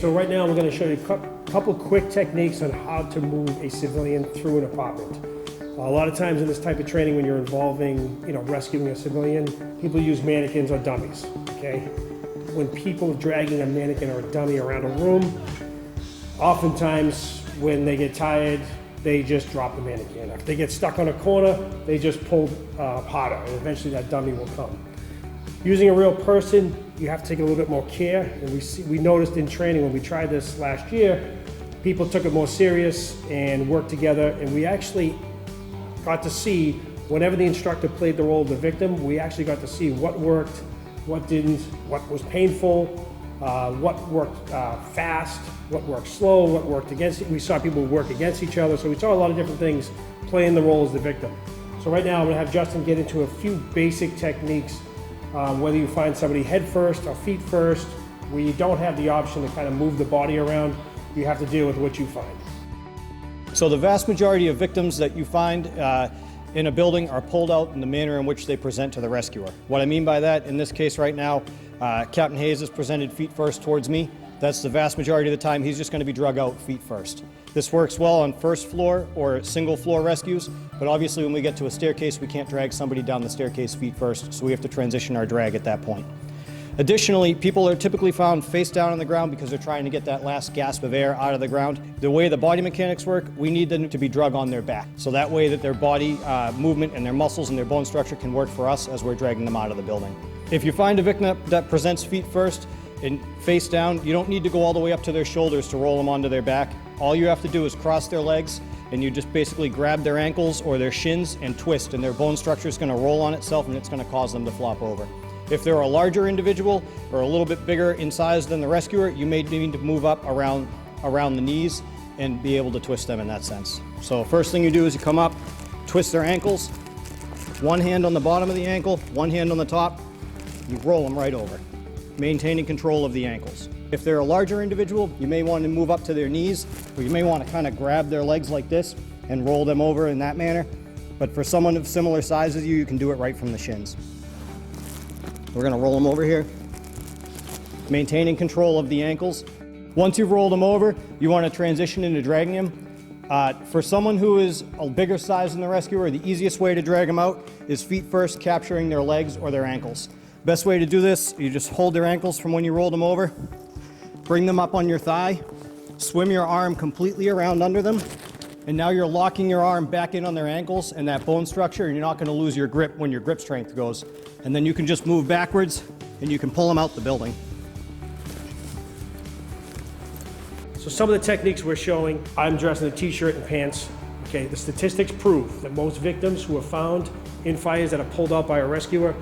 So right now we're going to show you a couple quick techniques on how to move a civilian through an apartment. A lot of times in this type of training, when you're involving, rescuing a civilian, people use mannequins or dummies, okay? When people are dragging a mannequin or a dummy around a room, oftentimes when they get tired, they just drop the mannequin. If they get stuck on a corner, they just pull harder, and eventually that dummy will come. Using a real person, you have to take a little bit more care, and we noticed in training when we tried this last year, people took it more serious and worked together, and we actually got to see, whenever the instructor played the role of the victim, we actually got to see what worked, what didn't, what was painful, what worked fast, what worked slow, what worked against it. We saw people work against each other, so we saw a lot of different things playing the role as the victim. So right now I'm gonna have Justin get into a few basic techniques, whether you find somebody head first or feet first, where you don't have the option to kind of move the body around, you have to deal with what you find. So the vast majority of victims that you find in a building are pulled out in the manner in which they present to the rescuer. What I mean by that, in this case right now, Captain Hayes has presented feet first towards me. That's the vast majority of the time he's just going to be drug out feet first. This works well on first floor or single floor rescues, but obviously when we get to a staircase, we can't drag somebody down the staircase feet first, so we have to transition our drag at that point. Additionally, people are typically found face down on the ground because they're trying to get that last gasp of air out of the ground. The way the body mechanics work, we need them to be drug on their back. So that way that their body movement and their muscles and their bone structure can work for us as we're dragging them out of the building. If you find a victim that presents feet first and face down, you don't need to go all the way up to their shoulders to roll them onto their back. All you have to do is cross their legs, and you just basically grab their ankles or their shins and twist, and their bone structure is going to roll on itself and it's going to cause them to flop over. If they're a larger individual or a little bit bigger in size than the rescuer, you may need to move up around the knees and be able to twist them in that sense. So first thing you do is you come up, twist their ankles, one hand on the bottom of the ankle, one hand on the top, you roll them right over, maintaining control of the ankles. If they're a larger individual, you may want to move up to their knees, or you may want to kind of grab their legs like this and roll them over in that manner. But for someone of similar size as you, you can do it right from the shins. We're going to roll them over here, maintaining control of the ankles. Once you've rolled them over, you want to transition into dragging them. For someone who is a bigger size than the rescuer, the easiest way to drag them out is feet first, capturing their legs or their ankles. Best way to do this, you just hold their ankles from when you rolled them over, bring them up on your thigh, swim your arm completely around under them, and now you're locking your arm back in on their ankles and that bone structure, and you're not going to lose your grip when your grip strength goes. And then you can just move backwards and you can pull them out the building. So some of the techniques we're showing, I'm dressed in a t-shirt and pants. Okay, the statistics prove that most victims who are found in fires that are pulled out by a rescuer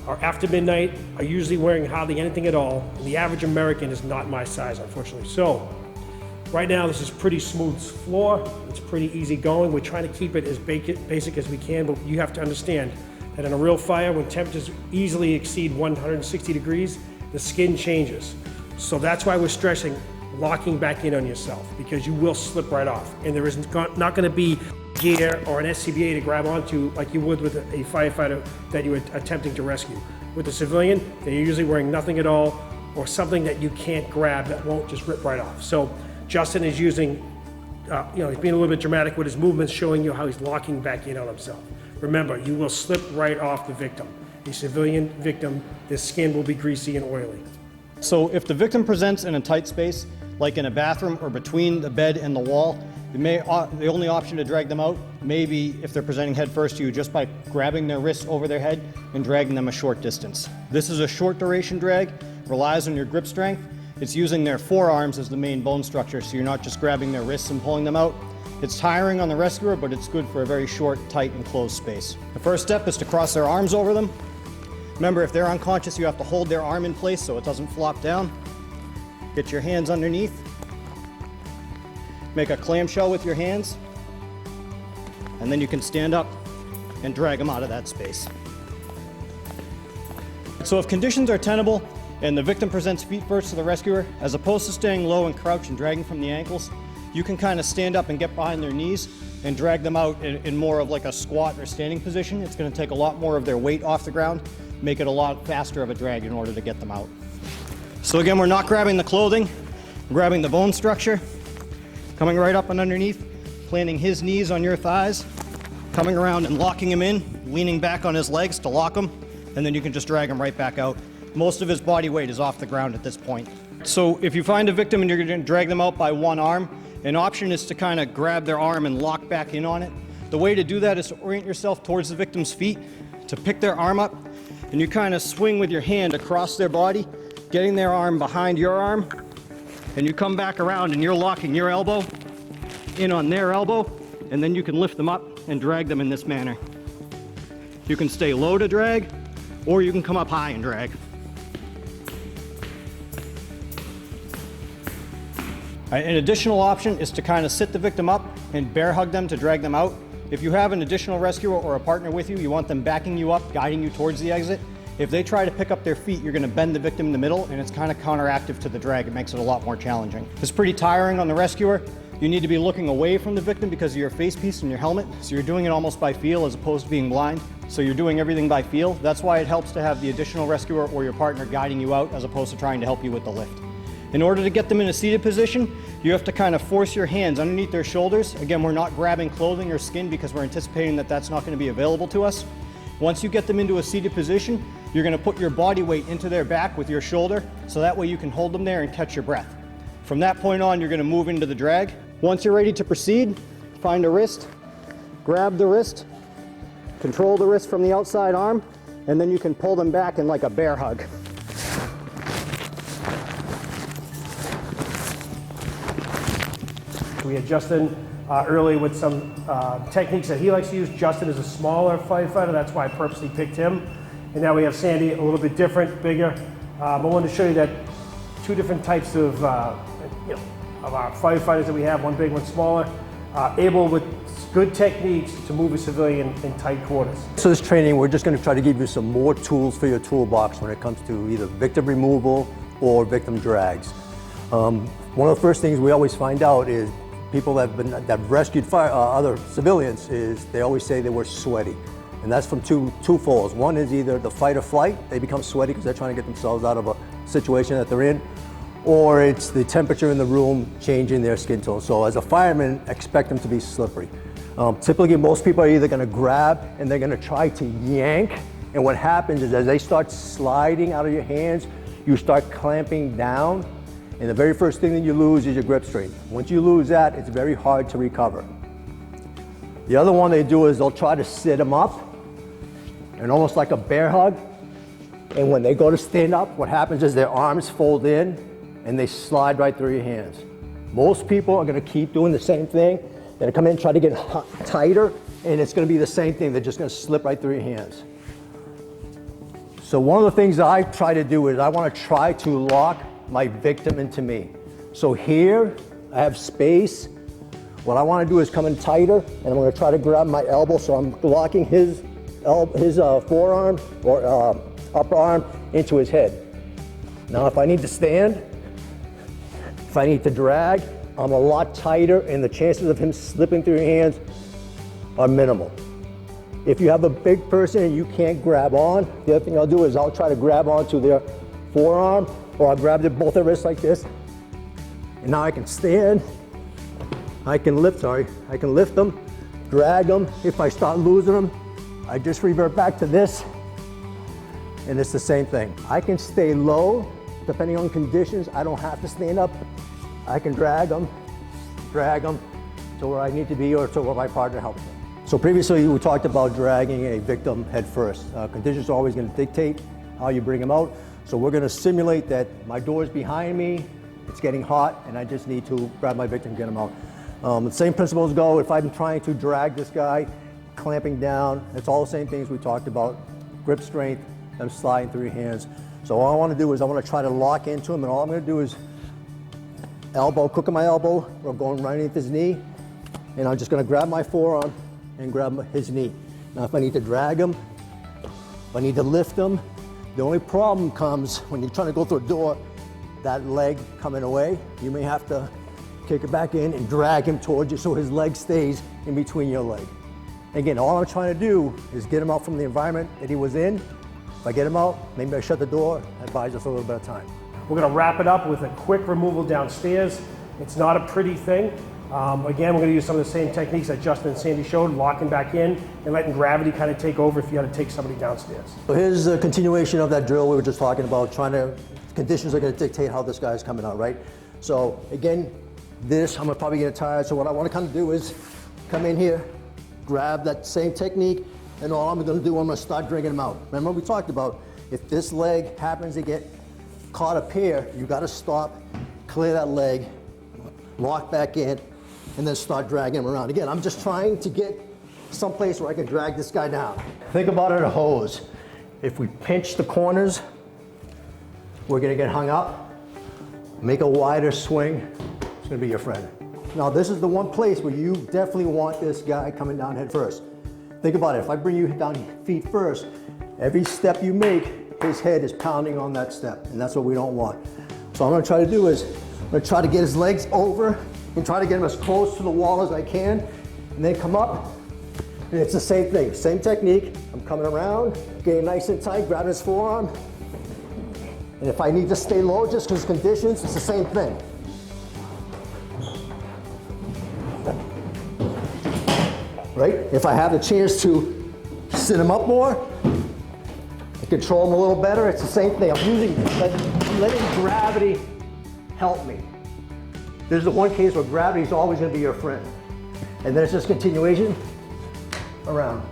are after midnight, are usually wearing hardly anything at all, and the average American is not my size, unfortunately. So right now, this is pretty smooth floor. It's pretty easy going. We're trying to keep it as basic as we can, but you have to understand that in a real fire, when temperatures easily exceed 160 degrees, the skin changes. So that's why we're stressing locking back in on yourself, because you will slip right off. And there is not gonna be gear or an SCBA to grab onto like you would with a firefighter that you are attempting to rescue. With a civilian, they're usually wearing nothing at all, or something that you can't grab that won't just rip right off. So Justin is using, he's being a little bit dramatic with his movements, showing you how he's locking back in on himself. Remember, you will slip right off the victim. A civilian victim, their skin will be greasy and oily. So if the victim presents in a tight space, like in a bathroom or between the bed and the wall, the only option to drag them out may be, if they're presenting head first to you, just by grabbing their wrists over their head and dragging them a short distance. This is a short duration drag, relies on your grip strength. It's using their forearms as the main bone structure, so you're not just grabbing their wrists and pulling them out. It's tiring on the rescuer, but it's good for a very short, tight, and closed space. The first step is to cross their arms over them. Remember, if they're unconscious, you have to hold their arm in place so it doesn't flop down. Get your hands underneath. Make a clamshell with your hands. And then you can stand up and drag them out of that space. So if conditions are tenable and the victim presents feet first to the rescuer, as opposed to staying low and crouch and dragging from the ankles, you can kind of stand up and get behind their knees and drag them out in more of like a squat or standing position. It's going to take a lot more of their weight off the ground, make it a lot faster of a drag in order to get them out. So again, we're not grabbing the clothing. grabbing the bone structure, coming right up and underneath, planting his knees on your thighs, coming around and locking him in, leaning back on his legs to lock him, and then you can just drag him right back out. Most of his body weight is off the ground at this point. So if you find a victim and you're going to drag them out by one arm, an option is to kind of grab their arm and lock back in on it. The way to do that is to orient yourself towards the victim's feet, to pick their arm up, and you kind of swing with your hand across their body, getting their arm behind your arm, and you come back around and you're locking your elbow in on their elbow, and then you can lift them up and drag them in this manner. You can stay low to drag, or you can come up high and drag. An additional option is to kind of sit the victim up and bear hug them to drag them out. If you have an additional rescuer or a partner with you, you want them backing you up, guiding you towards the exit. If they try to pick up their feet, you're going to bend the victim in the middle, and it's kind of counteractive to the drag. It makes it a lot more challenging. It's pretty tiring on the rescuer. You need to be looking away from the victim because of your face piece and your helmet. So you're doing it almost by feel as opposed to being blind. So you're doing everything by feel. That's why it helps to have the additional rescuer or your partner guiding you out as opposed to trying to help you with the lift. In order to get them in a seated position, you have to kind of force your hands underneath their shoulders. Again, we're not grabbing clothing or skin because we're anticipating that that's not going to be available to us. Once you get them into a seated position, you're going to put your body weight into their back with your shoulder, so that way you can hold them there and catch your breath. From that point on, you're going to move into the drag. Once you're ready to proceed, find a wrist, grab the wrist, control the wrist from the outside arm, and then you can pull them back in like a bear hug. We had Justin early with some techniques that he likes to use. Justin is a smaller firefighter, that's why I purposely picked him. And now we have Sandy, a little bit different, bigger. I wanted to show you that two different types of our firefighters that we have, one big, one smaller, able with good techniques to move a civilian in tight quarters. So this training, we're just going to try to give you some more tools for your toolbox when it comes to either victim removal or victim drags. One of the first things we always find out is people that have rescued other civilians is they always say they were sweaty. And that's from twofolds. One is either the fight or flight, they become sweaty because they're trying to get themselves out of a situation that they're in, or it's the temperature in the room changing their skin tone. So as a fireman, expect them to be slippery. Typically, most people are either gonna grab and they're gonna try to yank, and what happens is as they start sliding out of your hands, you start clamping down, and the very first thing that you lose is your grip strength. Once you lose that, it's very hard to recover. The other one they do is they'll try to sit them up, and almost like a bear hug, and when they go to stand up, what happens is their arms fold in, and they slide right through your hands. Most people are gonna keep doing the same thing. They're gonna come in and try to get tighter, and it's gonna be the same thing. They're just gonna slip right through your hands. So one of the things that I try to do is I wanna try to lock my victim into me. So here, I have space. What I wanna do is come in tighter, and I'm gonna try to grab my elbow, so I'm locking his forearm or upper arm into his head. Now if I need to stand, if I need to drag, I'm a lot tighter, and the chances of him slipping through your hands are minimal. If you have a big person and you can't grab on, the other thing I'll do is I'll try to grab onto their forearm, or I'll grab both their wrists like this. And now I can stand, I can lift them, drag them. If I start losing them, I just revert back to this, and it's the same thing. I can stay low, depending on conditions. I don't have to stand up. I can drag them to where I need to be or to where my partner helps me. So previously we talked about dragging a victim head first. Conditions are always going to dictate how you bring them out. So we're going to simulate that my door is behind me, it's getting hot, and I just need to grab my victim and get him out. The same principles go if I'm trying to drag this guy, clamping down. It's all the same things we talked about. Grip strength, them sliding through your hands. So all I want to do is I want to try to lock into him, and all I'm going to do is cooking my elbow, or going right underneath his knee, and I'm just going to grab my forearm and grab his knee. Now if I need to drag him, if I need to lift him, the only problem comes when you're trying to go through a door, that leg coming away, you may have to kick it back in and drag him towards you so his leg stays in between your leg. Again, all I'm trying to do is get him out from the environment that he was in. If I get him out, maybe I shut the door, that buys us a little bit of time. We're gonna wrap it up with a quick removal downstairs. It's not a pretty thing. Again, we're gonna use some of the same techniques that Justin and Sandy showed, locking back in and letting gravity kind of take over if you had to take somebody downstairs. So here's a continuation of that drill we were just talking about, conditions are gonna dictate how this guy's coming out, right? So again, I'm probably getting tired, so what I wanna kind of do is come in here, grab that same technique, and all I'm gonna do, I'm gonna start dragging them out. Remember we talked about, if this leg happens to get caught up here, you gotta stop, clear that leg, lock back in, and then start dragging him around. Again, I'm just trying to get someplace where I can drag this guy down. Think about it, a hose. If we pinch the corners, we're gonna get hung up. Make a wider swing, it's gonna be your friend. Now this is the one place where you definitely want this guy coming down head first. Think about it, if I bring you down feet first, every step you make, his head is pounding on that step, and that's what we don't want. So what I'm gonna try to do is, I'm gonna try to get his legs over and try to get him as close to the wall as I can, and then come up, and it's the same thing, same technique. I'm coming around, getting nice and tight, grabbing his forearm, and if I need to stay low just because conditions, it's the same thing. Right? If I have the chance to sit him up more, and control him a little better, it's the same thing. I'm letting gravity help me. There's the one case where gravity is always going to be your friend. And then it's just continuation around.